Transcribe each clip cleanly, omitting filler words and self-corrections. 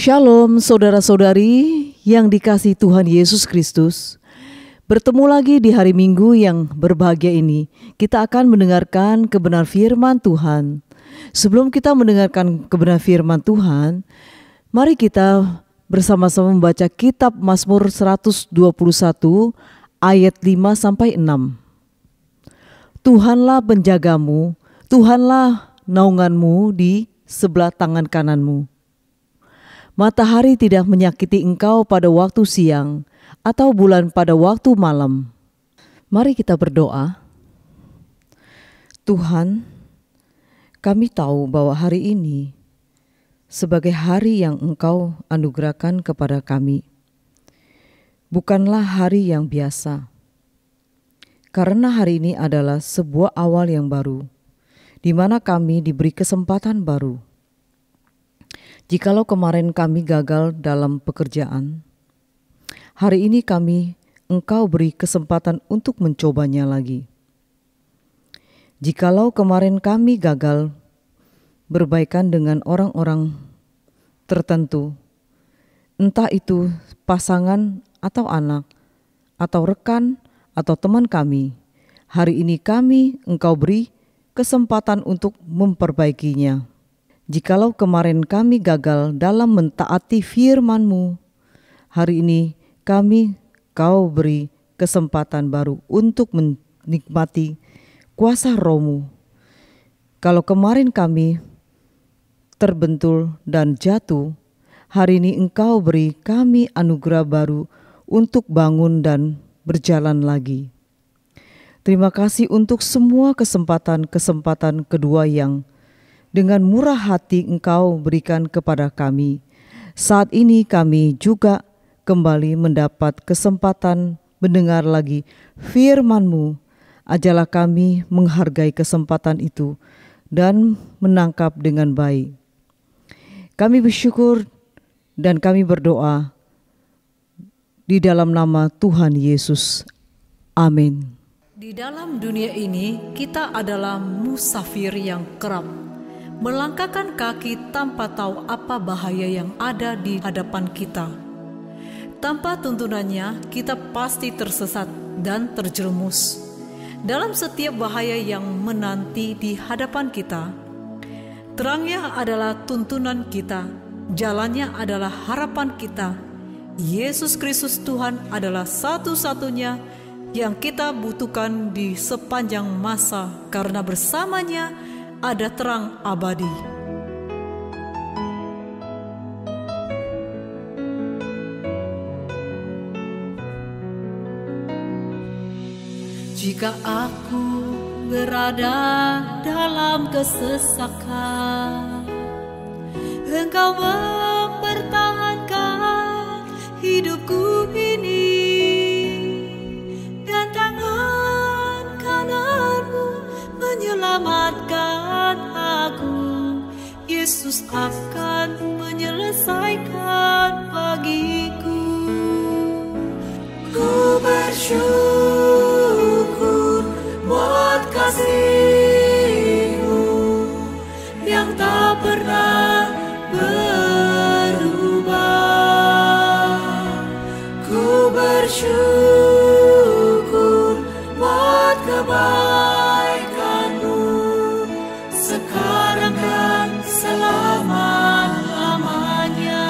Shalom saudara-saudari yang dikasihi Tuhan Yesus Kristus. Bertemu lagi di hari Minggu yang berbahagia ini. Kita akan mendengarkan kebenaran firman Tuhan. Sebelum kita mendengarkan kebenaran firman Tuhan, mari kita bersama-sama membaca kitab Mazmur 121 ayat 5-6. Tuhanlah penjagamu, Tuhanlah naunganmu di sebelah tangan kananmu. Matahari tidak menyakiti engkau pada waktu siang, atau bulan pada waktu malam. Mari kita berdoa. Tuhan, kami tahu bahwa hari ini sebagai hari yang Engkau anugerahkan kepada kami, bukanlah hari yang biasa. Karena hari ini adalah sebuah awal yang baru, di mana kami diberi kesempatan baru. Jikalau kemarin kami gagal dalam pekerjaan, hari ini Engkau beri kesempatan untuk mencobanya lagi. Jikalau kemarin kami gagal berbaikan dengan orang-orang tertentu, entah itu pasangan atau anak, atau rekan atau teman kami, hari ini Engkau beri kesempatan untuk memperbaikinya. Jikalau kemarin kami gagal dalam mentaati firman-Mu, hari ini Kau beri kesempatan baru untuk menikmati kuasa Roh-Mu. Kalau kemarin kami terbentur dan jatuh, hari ini Engkau beri kami anugerah baru untuk bangun dan berjalan lagi. Terima kasih untuk semua kesempatan kedua yang dengan murah hati Engkau berikan kepada kami. Saat ini kami juga kembali mendapat kesempatan mendengar lagi firman-Mu. Ajarlah kami menghargai kesempatan itu dan menangkap dengan baik. Kami bersyukur dan kami berdoa di dalam nama Tuhan Yesus. Amin. Di dalam dunia ini kita adalah musafir yang kerap melangkahkan kaki tanpa tahu apa bahaya yang ada di hadapan kita. Tanpa tuntunannya, kita pasti tersesat dan terjerumus dalam setiap bahaya yang menanti di hadapan kita. Terangnya adalah tuntunan kita, jalannya adalah harapan kita. Yesus Kristus Tuhan adalah satu-satunya yang kita butuhkan di sepanjang masa, karena bersamanya ada terang abadi. Jika aku berada dalam kesesakan, Engkau mempertahankan hidupku ini, dan tangan kanan-Mu menyelamatkan aku. Yesus akan menyelesaikan bagiku. Ku bersyukur buat kasih-Mu yang tak pernah berubah. Ku bersyukur buat kebaikan-Mu sekarang dan selama-lamanya.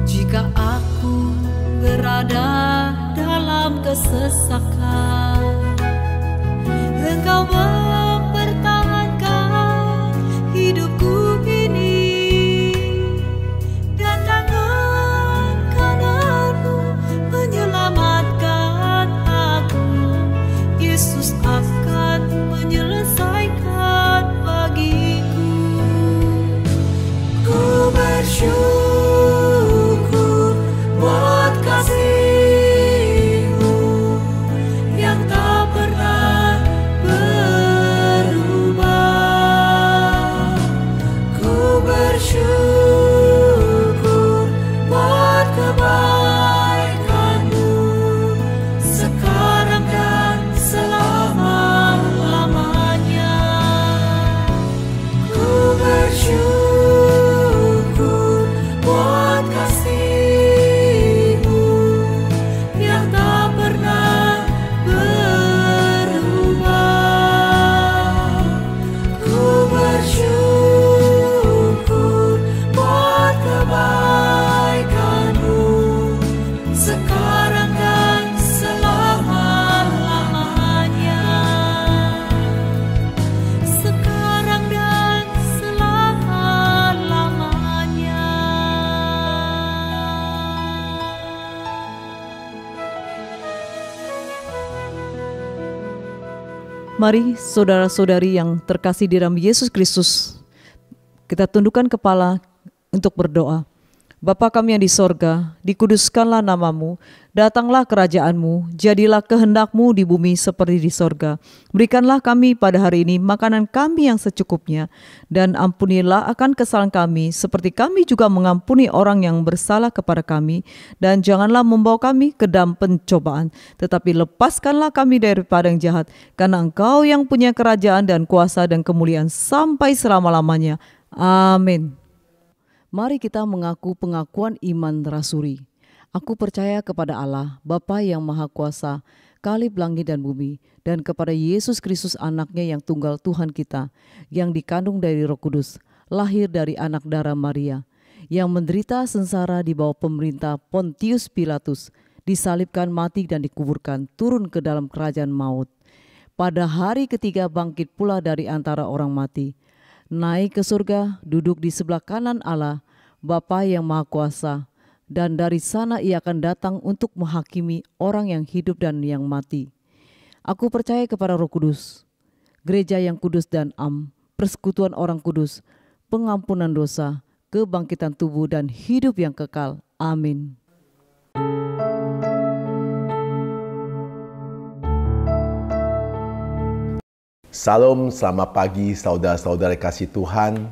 Jika aku berada dalam kesesakan, Engkau mempertahankan hidupku ini, dan tangan kanan-Mu menyelamatkan aku. Yesus akan menyelesaikan bagiku. Ku bersyukur buat kasih-Mu yang tak pernah berubah. Mari saudara-saudari yang terkasih di dalam Yesus Kristus, kita tundukkan kepala untuk berdoa. Bapa kami yang di sorga, dikuduskanlah namamu, datanglah kerajaanmu, jadilah kehendakmu di bumi seperti di sorga. Berikanlah kami pada hari ini makanan kami yang secukupnya, dan ampunilah akan kesalahan kami, seperti kami juga mengampuni orang yang bersalah kepada kami. Dan janganlah membawa kami ke dalam pencobaan, tetapi lepaskanlah kami daripada yang jahat, karena Engkau yang punya kerajaan dan kuasa dan kemuliaan sampai selama-lamanya. Amin. Mari kita mengaku pengakuan iman rasuli. Aku percaya kepada Allah, Bapa yang Maha Kuasa, Kalib langit dan bumi, dan kepada Yesus Kristus anaknya yang tunggal Tuhan kita, yang dikandung dari Roh Kudus, lahir dari anak darah Maria, yang menderita sengsara di bawah pemerintah Pontius Pilatus, disalibkan, mati dan dikuburkan, turun ke dalam kerajaan maut. Pada hari ketiga bangkit pula dari antara orang mati, naik ke surga, duduk di sebelah kanan Allah, Bapa yang Maha Kuasa, dan dari sana ia akan datang untuk menghakimi orang yang hidup dan yang mati. Aku percaya kepada Roh Kudus, gereja yang kudus dan persekutuan orang kudus, pengampunan dosa, kebangkitan tubuh dan hidup yang kekal. Amin. Salam, selamat pagi saudara-saudara kasih Tuhan.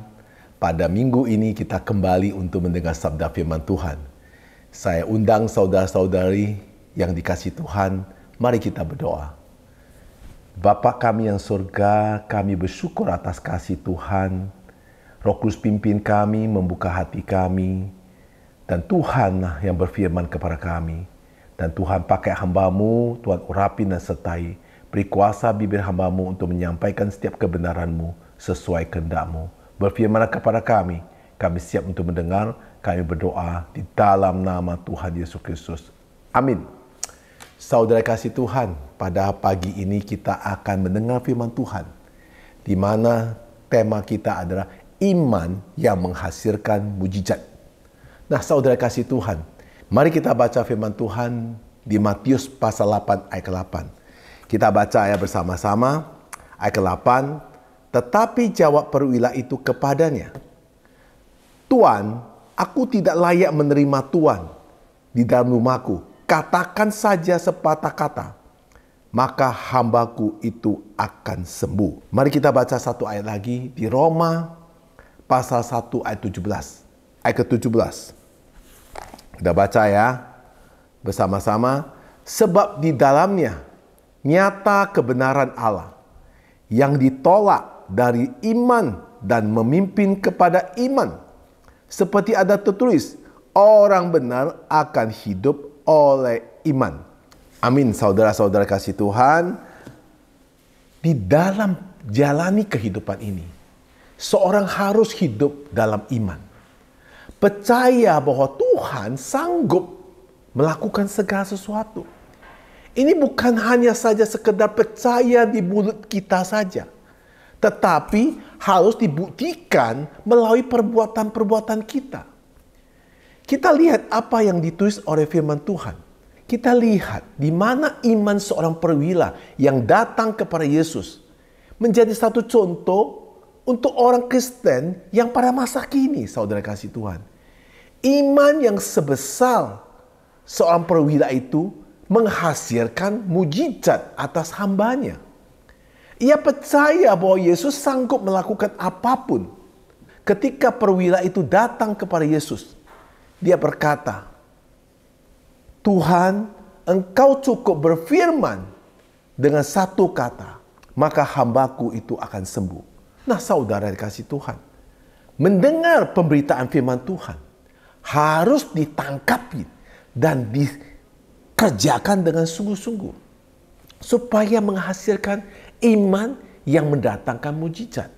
Pada minggu ini kita kembali untuk mendengar sabda firman Tuhan. Saya undang saudara-saudari yang dikasih Tuhan, mari kita berdoa. Bapa kami yang surga, kami bersyukur atas kasih Tuhan. Roh Kudus pimpin kami, membuka hati kami. Dan Tuhan yang berfirman kepada kami. Dan Tuhan pakai hamba-Mu, Tuhan urapin dan sertai. Beri kuasa bibir hamba-Mu untuk menyampaikan setiap kebenaran-Mu sesuai kehendak-Mu. Berfirmanlah kepada kami siap untuk mendengar, kami berdoa di dalam nama Tuhan Yesus Kristus. Amin. Saudara kasih Tuhan, pada pagi ini kita akan mendengar firman Tuhan, di mana tema kita adalah iman yang menghasilkan mujizat. Nah saudara kasih Tuhan, mari kita baca firman Tuhan di Matius pasal 8 ayat 8. Kita baca ya bersama-sama ayat 8. Tetapi jawab perwira itu kepadanya, Tuan, aku tidak layak menerima Tuan di dalam rumahku. Katakan saja sepatah kata, maka hambaku itu akan sembuh. Mari kita baca satu ayat lagi di Roma pasal 1 ayat 17. Ayat ke-17. Kita baca ya bersama-sama. Sebab di dalamnya nyata kebenaran Allah yang ditolak dari iman dan memimpin kepada iman. Seperti ada tertulis, orang benar akan hidup oleh iman. Amin, saudara-saudara kasih Tuhan. Di dalam jalani kehidupan ini, seorang harus hidup dalam iman. Percaya bahwa Tuhan sanggup melakukan segala sesuatu. Ini bukan hanya saja sekedar percaya di mulut kita saja, tetapi harus dibuktikan melalui perbuatan-perbuatan kita. Kita lihat apa yang ditulis oleh firman Tuhan. Kita lihat di mana iman seorang perwira yang datang kepada Yesus menjadi satu contoh untuk orang Kristen yang pada masa kini, saudara kasih Tuhan. Iman yang sebesar seorang perwira itu menghasilkan mujizat atas hambanya. Ia percaya bahwa Yesus sanggup melakukan apapun. Ketika perwira itu datang kepada Yesus, dia berkata, Tuhan, Engkau cukup berfirman dengan satu kata, maka hambaku itu akan sembuh. Nah saudara dikasih Tuhan, mendengar pemberitaan firman Tuhan harus ditangkapi dan kerjakan dengan sungguh-sungguh supaya menghasilkan iman yang mendatangkan mujizat.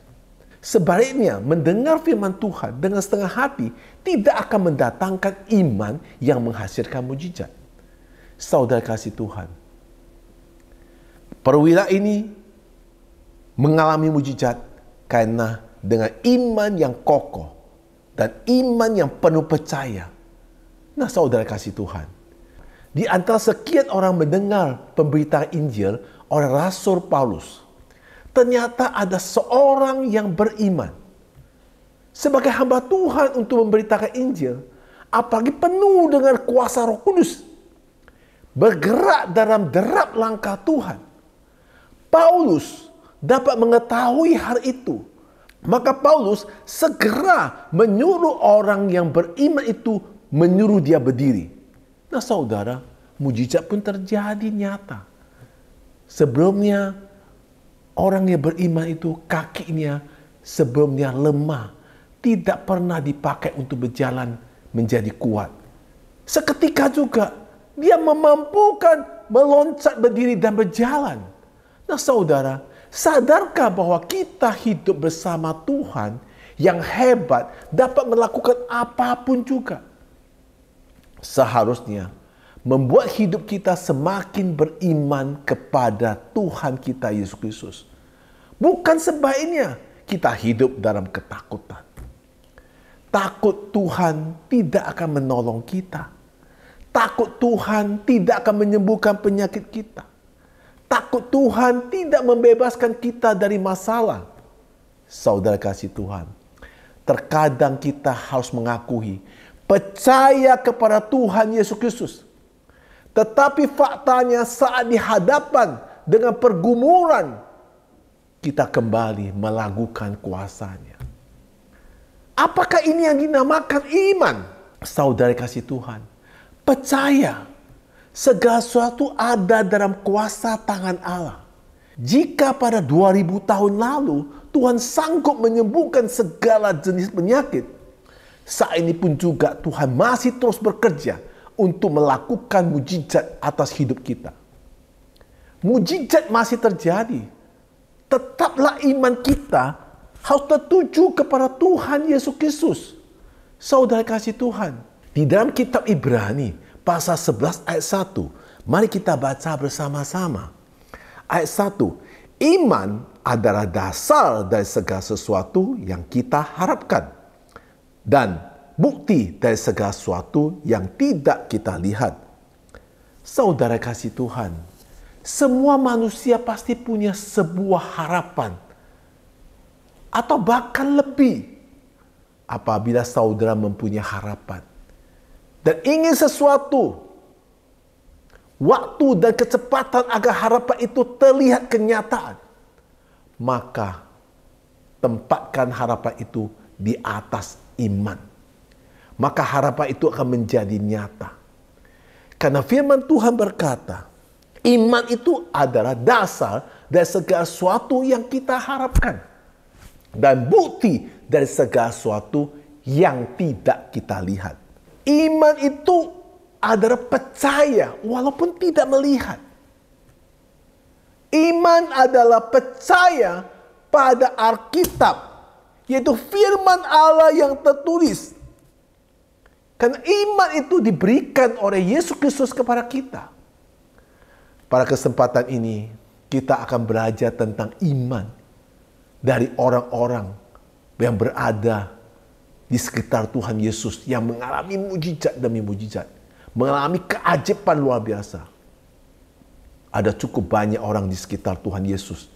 Sebaliknya, mendengar firman Tuhan dengan setengah hati tidak akan mendatangkan iman yang menghasilkan mujizat. Saudara kasih Tuhan, perwira ini mengalami mujizat karena dengan iman yang kokoh dan iman yang penuh percaya. Nah, saudara kasih Tuhan, di antara sekian orang mendengar pemberitaan Injil oleh Rasul Paulus, ternyata ada seorang yang beriman sebagai hamba Tuhan untuk memberitakan Injil, apalagi penuh dengan kuasa Roh Kudus, bergerak dalam derap langkah Tuhan. Paulus dapat mengetahui hal itu. Maka Paulus segera menyuruh orang yang beriman itu menyuruh dia berdiri. Nah saudara, mujizat pun terjadi nyata. Sebelumnya orang yang beriman itu kakinya sebelumnya lemah, tidak pernah dipakai untuk berjalan menjadi kuat. Seketika juga dia memampukan meloncat berdiri dan berjalan. Nah saudara, sadarkah bahwa kita hidup bersama Tuhan yang hebat dapat melakukan apapun juga? Seharusnya membuat hidup kita semakin beriman kepada Tuhan kita Yesus Kristus. Bukan sebaiknya kita hidup dalam ketakutan. Takut Tuhan tidak akan menolong kita. Takut Tuhan tidak akan menyembuhkan penyakit kita. Takut Tuhan tidak membebaskan kita dari masalah. Saudara kasih Tuhan, terkadang kita harus mengakui, percaya kepada Tuhan Yesus Kristus. Tetapi faktanya saat dihadapan dengan pergumulan, kita kembali melakukan kuasanya. Apakah ini yang dinamakan iman? Saudara kasih Tuhan, percaya segala sesuatu ada dalam kuasa tangan Allah. Jika pada 2000 tahun lalu Tuhan sanggup menyembuhkan segala jenis penyakit, saat ini pun juga Tuhan masih terus bekerja untuk melakukan mujizat atas hidup kita. Mujizat masih terjadi. Tetaplah iman kita harus tertuju kepada Tuhan Yesus Kristus. Saudara kasih Tuhan, di dalam kitab Ibrani pasal 11 ayat 1. Mari kita baca bersama-sama. Ayat 1. Iman adalah dasar dari segala sesuatu yang kita harapkan. Dan bukti dari segala sesuatu yang tidak kita lihat. Saudara kasih Tuhan, semua manusia pasti punya sebuah harapan. Atau bahkan lebih. Apabila saudara mempunyai harapan dan ingin sesuatu, waktu dan kecepatan agar harapan itu terlihat kenyataan, maka tempatkan harapan itu di atas iman. Maka harapan itu akan menjadi nyata. Karena firman Tuhan berkata, iman itu adalah dasar dari segala sesuatu yang kita harapkan. Dan bukti dari segala sesuatu yang tidak kita lihat. Iman itu adalah percaya walaupun tidak melihat. Iman adalah percaya pada Alkitab, yaitu firman Allah yang tertulis. Karena iman itu diberikan oleh Yesus Kristus kepada kita. Pada kesempatan ini, kita akan belajar tentang iman dari orang-orang yang berada di sekitar Tuhan Yesus, yang mengalami mujizat demi mujizat, mengalami keajaiban luar biasa. Ada cukup banyak orang di sekitar Tuhan Yesus,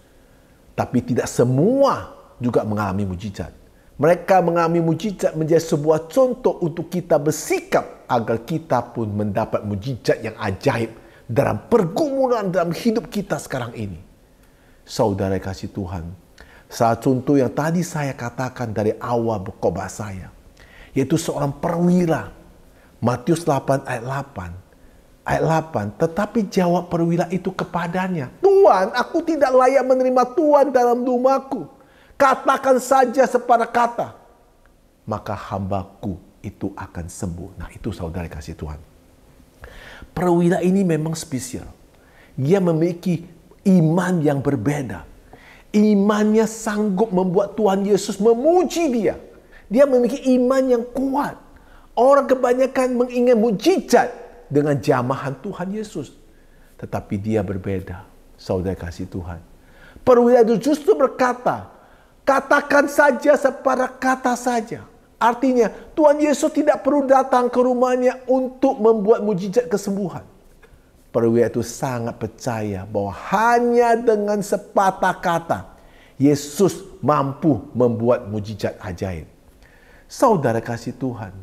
tapi tidak semua juga mengalami mujizat. Mereka mengalami mujizat menjadi sebuah contoh untuk kita bersikap agar kita pun mendapat mujizat yang ajaib dalam pergumulan dalam hidup kita sekarang ini. Saudara kasih Tuhan, salah contoh yang tadi saya katakan dari awal khotbah saya, yaitu seorang perwira. Matius 8 ayat 8. Tetapi jawab perwira itu kepadanya, Tuhan, aku tidak layak menerima Tuhan dalam rumahku. Katakan saja sepatah kata, maka hambaku itu akan sembuh. Nah itu saudara kasih Tuhan. Perwira ini memang spesial. Dia memiliki iman yang berbeda. Imannya sanggup membuat Tuhan Yesus memuji dia. Dia memiliki iman yang kuat. Orang kebanyakan mengingat mujizat dengan jamahan Tuhan Yesus. Tetapi dia berbeda, saudara kasih Tuhan. Perwira itu justru berkata, katakan saja sepatah kata saja. Artinya Tuhan Yesus tidak perlu datang ke rumahnya untuk membuat mujizat kesembuhan. Perwira itu sangat percaya bahwa hanya dengan sepatah kata Yesus mampu membuat mujizat ajaib. Saudara kasih Tuhan,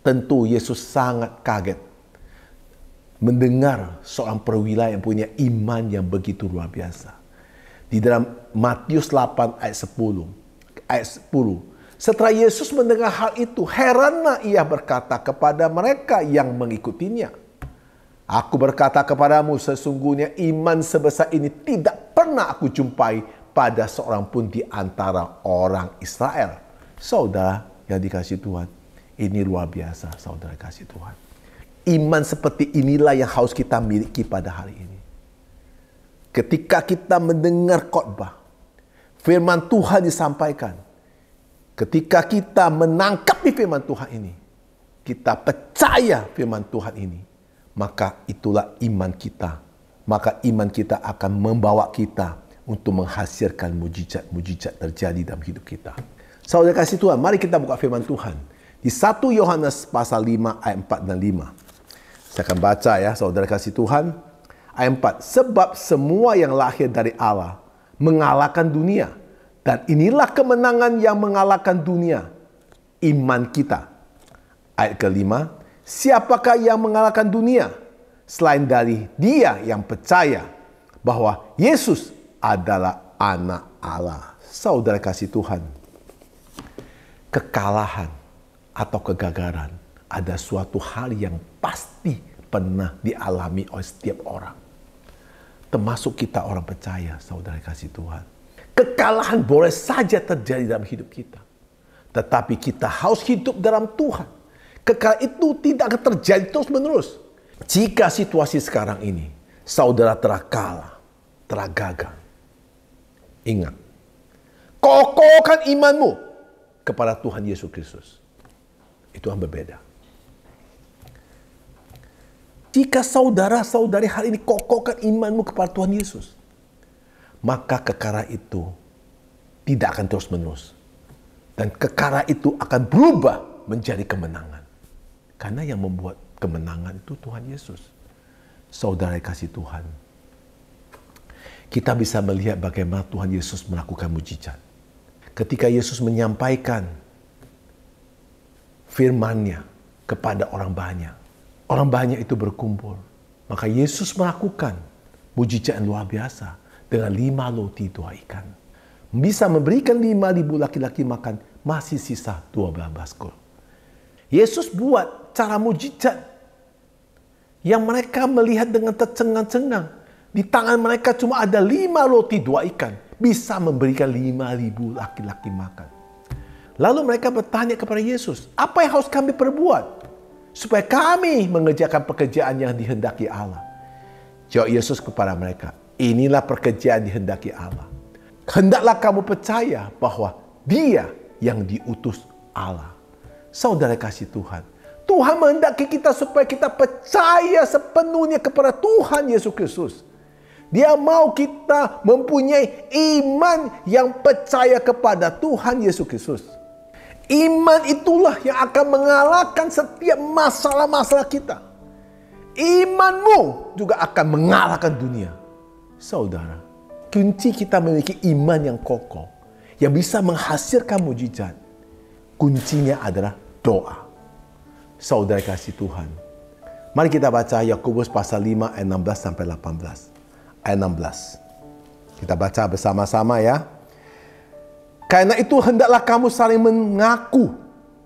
tentu Yesus sangat kaget mendengar seorang perwira yang punya iman yang begitu luar biasa. Di dalam Matius 8 ayat 10. Setelah Yesus mendengar hal itu, heranlah ia berkata kepada mereka yang mengikutinya, "Aku berkata kepadamu, sesungguhnya iman sebesar ini tidak pernah aku jumpai pada seorang pun di antara orang Israel." Saudara yang dikasihi Tuhan, ini luar biasa, saudara kasih Tuhan. Iman seperti inilah yang harus kita miliki pada hari ini. Ketika kita mendengar khotbah, firman Tuhan disampaikan, ketika kita menangkapi firman Tuhan ini, kita percaya firman Tuhan ini, maka itulah iman kita. Maka iman kita akan membawa kita untuk menghasilkan mujizat-mujizat terjadi dalam hidup kita. Saudara kasih Tuhan, mari kita buka firman Tuhan. Di 1 Yohanes pasal 5 ayat 4 dan 5. Saya akan baca ya, saudara kasih Tuhan. Ayat 4. Sebab semua yang lahir dari Allah mengalahkan dunia. Dan inilah kemenangan yang mengalahkan dunia, iman kita. Ayat kelima. Siapakah yang mengalahkan dunia? Selain dari dia yang percaya bahwa Yesus adalah anak Allah. Saudara kasih Tuhan, kekalahan atau kegagalan ada suatu hal yang pasti pernah dialami oleh setiap orang. Termasuk kita orang percaya, saudara kasih Tuhan. Kekalahan boleh saja terjadi dalam hidup kita. Tetapi kita harus hidup dalam Tuhan. Kekalahan itu tidak akan terjadi terus menerus. Jika situasi sekarang ini, saudara telah kalah, telah gagal. Ingat, kokohkan imanmu kepada Tuhan Yesus Kristus. Itu yang berbeda. Jika saudara-saudari hari ini kokohkan imanmu kepada Tuhan Yesus, maka kekalahan itu tidak akan terus menerus. Dan kekalahan itu akan berubah menjadi kemenangan. Karena yang membuat kemenangan itu Tuhan Yesus. Saudara kasih Tuhan, kita bisa melihat bagaimana Tuhan Yesus melakukan mujizat. Ketika Yesus menyampaikan firman-Nya kepada orang banyak, orang banyak itu berkumpul. Maka Yesus melakukan mujizat yang luar biasa dengan 5 roti 2 ikan. Bisa memberikan 5.000 laki-laki makan, masih sisa 12 baskul. Yesus buat cara mujizat yang mereka melihat dengan tercengang-cengang. Di tangan mereka cuma ada 5 roti 2 ikan. Bisa memberikan 5.000 laki-laki makan. Lalu mereka bertanya kepada Yesus, apa yang harus kami perbuat supaya kami mengerjakan pekerjaan yang dihendaki Allah? Jawab Yesus kepada mereka, inilah pekerjaan dihendaki Allah. Hendaklah kamu percaya bahwa Dia yang diutus Allah. Saudara kasih Tuhan, Tuhan menghendaki kita supaya kita percaya sepenuhnya kepada Tuhan Yesus Kristus. Dia mau kita mempunyai iman yang percaya kepada Tuhan Yesus Kristus. Iman itulah yang akan mengalahkan setiap masalah-masalah kita. Imanmu juga akan mengalahkan dunia. Saudara, kunci kita memiliki iman yang kokoh, yang bisa menghasilkan mujizat. Kuncinya adalah doa. Saudara kasih Tuhan, mari kita baca Yakobus pasal 5 ayat 16 sampai 18. Ayat 16. Kita baca bersama-sama ya. Karena itu hendaklah kamu saling mengaku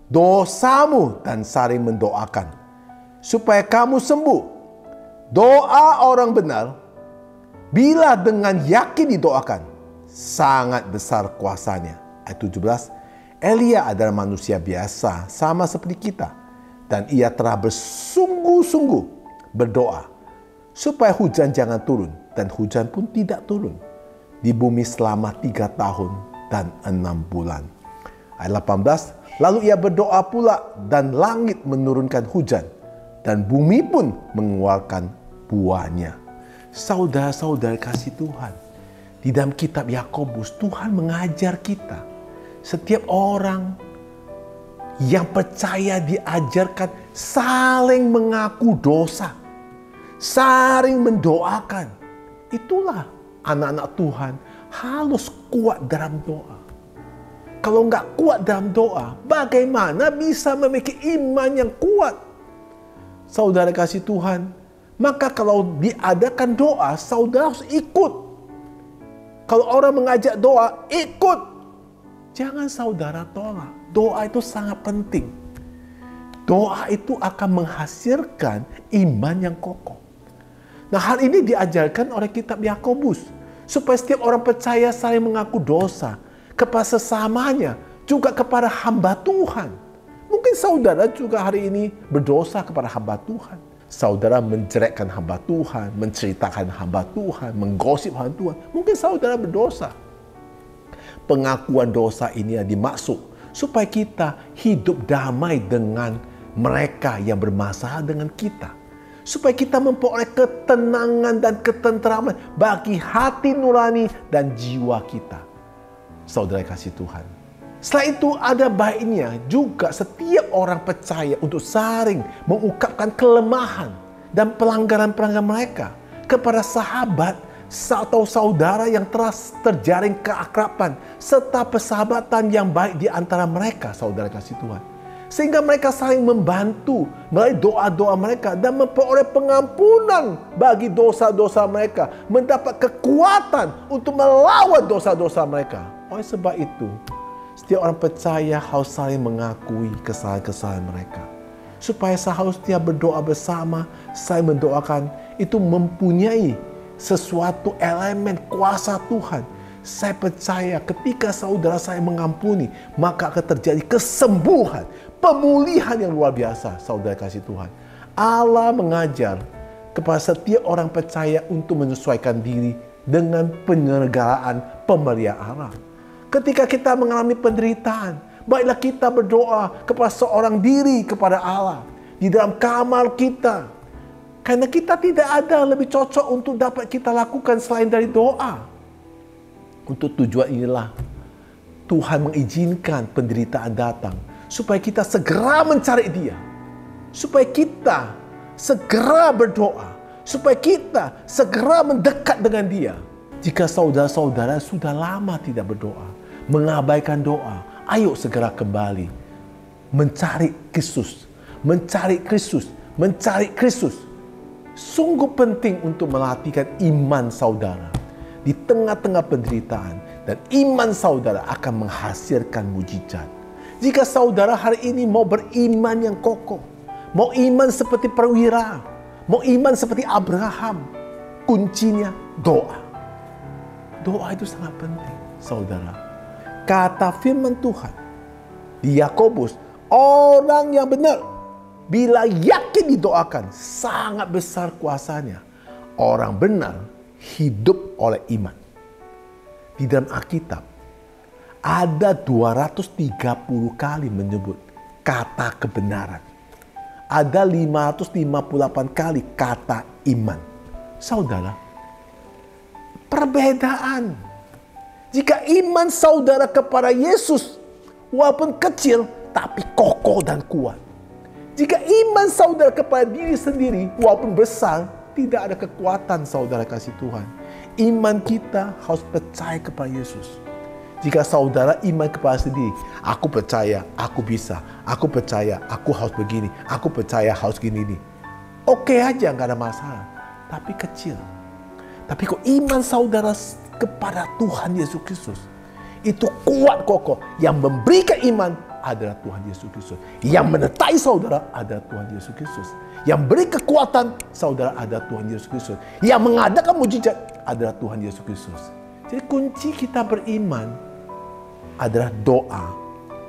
dosamu dan saling mendoakan supaya kamu sembuh. Doa orang benar bila dengan yakin didoakan sangat besar kuasanya. Ayat 17. Elia adalah manusia biasa sama seperti kita, dan ia telah bersungguh-sungguh berdoa supaya hujan jangan turun, dan hujan pun tidak turun di bumi selama 3 tahun dan 6 bulan. Ayat 18, lalu ia berdoa pula dan langit menurunkan hujan dan bumi pun mengeluarkan buahnya. Saudara-saudara kasih Tuhan, di dalam kitab Yakobus Tuhan mengajar kita, setiap orang yang percaya diajarkan saling mengaku dosa, saling mendoakan. Itulah anak-anak Tuhan harus kuat dalam doa. Kalau nggak kuat dalam doa, bagaimana bisa memiliki iman yang kuat? Saudara kasih Tuhan, maka kalau diadakan doa, saudara harus ikut. Kalau orang mengajak doa, ikut. Jangan saudara tolak. Doa itu sangat penting. Doa itu akan menghasilkan iman yang kokoh. Nah, hal ini diajarkan oleh kitab Yakobus. Supaya setiap orang percaya saling mengaku dosa kepada sesamanya, juga kepada hamba Tuhan. Mungkin saudara juga hari ini berdosa kepada hamba Tuhan. Saudara menjelekkan hamba Tuhan, menceritakan hamba Tuhan, menggosip hamba Tuhan. Mungkin saudara berdosa. Pengakuan dosa ini yang dimaksud supaya kita hidup damai dengan mereka yang bermasalah dengan kita. Supaya kita memperoleh ketenangan dan ketenteraman bagi hati nurani dan jiwa kita. Saudara kasih Tuhan. Setelah itu ada baiknya juga setiap orang percaya untuk saling mengungkapkan kelemahan dan pelanggaran-pelanggaran mereka kepada sahabat atau saudara yang telah terjaring keakraban serta persahabatan yang baik di antara mereka, saudara kasih Tuhan. Sehingga mereka saling membantu melalui doa-doa mereka dan memperoleh pengampunan bagi dosa-dosa mereka, mendapat kekuatan untuk melawan dosa-dosa mereka. Oleh sebab itu, setiap orang percaya harus saling mengakui kesalahan-kesalahan mereka. Supaya seharusnya berdoa bersama, saling mendoakan, itu mempunyai sesuatu elemen kuasa Tuhan. Saya percaya ketika saudara saya mengampuni, maka akan terjadi kesembuhan, pemulihan yang luar biasa, saudara kasih Tuhan. Allah mengajar kepada setiap orang percaya untuk menyesuaikan diri dengan penyelenggaraan pemeliharaan Allah. Ketika kita mengalami penderitaan, baiklah kita berdoa kepada seorang diri kepada Allah di dalam kamar kita. Karena kita tidak ada lebih cocok untuk dapat kita lakukan selain dari doa. Untuk tujuan inilah Tuhan mengizinkan penderitaan datang supaya kita segera mencari Dia, supaya kita segera berdoa, supaya kita segera mendekat dengan Dia. Jika saudara-saudara sudah lama tidak berdoa, mengabaikan doa, ayo segera kembali mencari Kristus, mencari Kristus, mencari Kristus. Sungguh penting untuk melatihkan iman saudara di tengah-tengah penderitaan, dan iman saudara akan menghasilkan mujizat. Jika saudara hari ini mau beriman yang kokoh, mau iman seperti perwira, mau iman seperti Abraham, kuncinya doa. Doa itu sangat penting, saudara. Kata firman Tuhan di Yakobus, orang yang benar bila yakin didoakan sangat besar kuasanya. Orang benar hidup oleh iman. Di dalam Alkitab ada 230 kali menyebut kata kebenaran. Ada 558 kali kata iman. Saudara, perbedaan. Jika iman saudara kepada Yesus walaupun kecil tapi kokoh dan kuat. Jika iman saudara kepada diri sendiri walaupun besar, tidak ada kekuatan saudara kasih Tuhan. Iman kita harus percaya kepada Yesus. Jika saudara iman kepada sendiri, aku percaya, aku bisa, aku percaya, aku harus begini, aku percaya harus gini. Oke aja, nggak ada masalah. Tapi kecil. Tapi kok iman saudara kepada Tuhan Yesus Kristus, itu kuat kokoh. Yang memberikan iman adalah Tuhan Yesus Kristus. Yang menyertai saudara adalah Tuhan Yesus Kristus. Yang beri kekuatan saudara adalah Tuhan Yesus Kristus. Yang mengadakan mujizat adalah Tuhan Yesus Kristus. Jadi kunci kita beriman adalah doa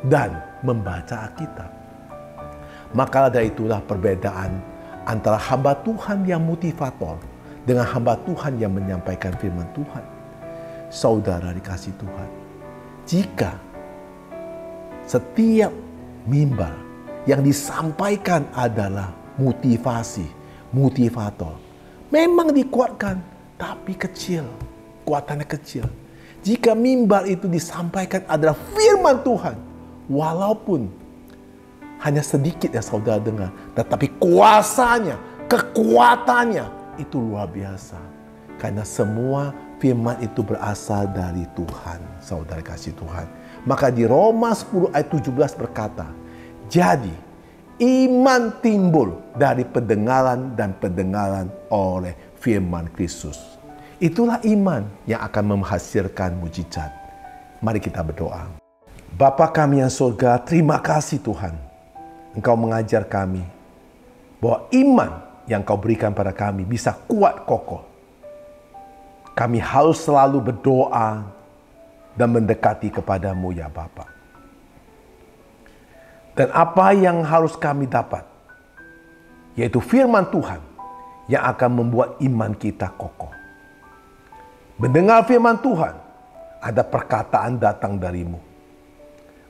dan membaca Alkitab. Maka dari itulah perbedaan antara hamba Tuhan yang motivator dengan hamba Tuhan yang menyampaikan firman Tuhan. Saudara dikasih Tuhan, jika setiap mimbar yang disampaikan adalah motivasi, motivator, memang dikuatkan, tapi kecil, kuatannya kecil. Jika mimbar itu disampaikan adalah firman Tuhan, walaupun hanya sedikit yang saudara dengar, tetapi kuasanya, kekuatannya itu luar biasa. Karena semua firman itu berasal dari Tuhan, saudara kasih Tuhan. Maka di Roma 10 ayat 17 berkata, jadi iman timbul dari pendengaran dan pendengaran oleh firman Kristus. Itulah iman yang akan menghasilkan mujizat. Mari kita berdoa. Bapa kami yang surga, terima kasih Tuhan. Engkau mengajar kami bahwa iman yang Kau berikan pada kami bisa kuat kokoh. Kami harus selalu berdoa dan mendekati kepadamu ya Bapa. Dan apa yang harus kami dapat, yaitu firman Tuhan yang akan membuat iman kita kokoh. Mendengar firman Tuhan, ada perkataan datang darimu.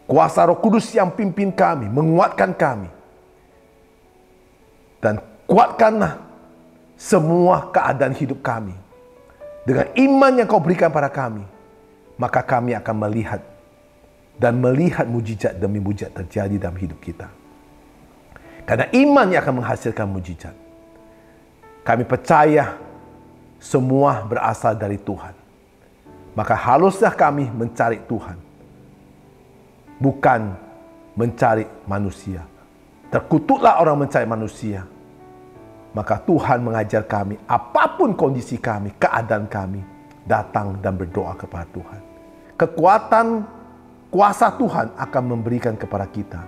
Kuasa Roh Kudus yang pimpin kami, menguatkan kami. Dan kuatkanlah semua keadaan hidup kami. Dengan iman yang Kau berikan pada kami, maka kami akan melihat dan melihat mujizat demi mujizat terjadi dalam hidup kita. Karena iman yang akan menghasilkan mujizat. Kami percaya semua berasal dari Tuhan. Maka haruslah kami mencari Tuhan, bukan mencari manusia. Terkutuklah orang mencari manusia. Maka Tuhan mengajar kami, apapun kondisi kami, keadaan kami, datang dan berdoa kepada Tuhan. Kekuatan, kuasa Tuhan akan memberikan kepada kita.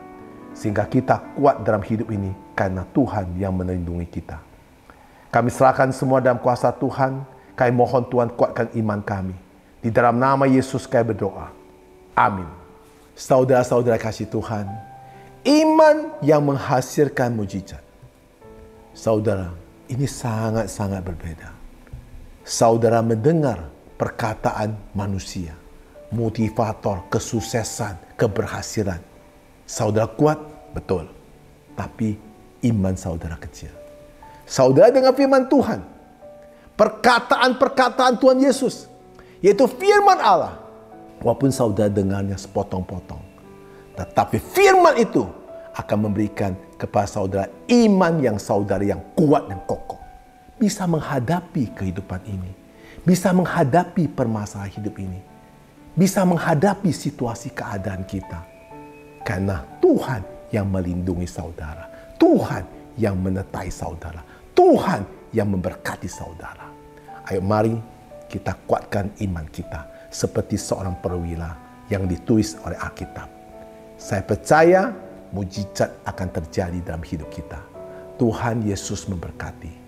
Sehingga kita kuat dalam hidup ini karena Tuhan yang melindungi kita. Kami serahkan semua dalam kuasa Tuhan. Kami mohon Tuhan kuatkan iman kami. Di dalam nama Yesus kami berdoa. Amin. Saudara-saudara kasih Tuhan, iman yang menghasilkan mujizat. Saudara, ini sangat-sangat berbeda. Saudara mendengar perkataan manusia, motivator, kesuksesan, keberhasilan. Saudara kuat, betul. Tapi iman saudara kecil. Saudara dengar firman Tuhan, perkataan-perkataan Tuhan Yesus, yaitu firman Allah. Walaupun saudara dengarnya sepotong-potong, tetapi firman itu akan memberikan kepada saudara iman yang saudara yang kuat dan kokoh. Bisa menghadapi kehidupan ini. Bisa menghadapi permasalahan hidup ini. Bisa menghadapi situasi keadaan kita. Karena Tuhan yang melindungi saudara. Tuhan yang menyertai saudara. Tuhan yang memberkati saudara. Ayo mari kita kuatkan iman kita. Seperti seorang perwira yang ditulis oleh Alkitab. Saya percaya mujizat akan terjadi dalam hidup kita. Tuhan Yesus memberkati.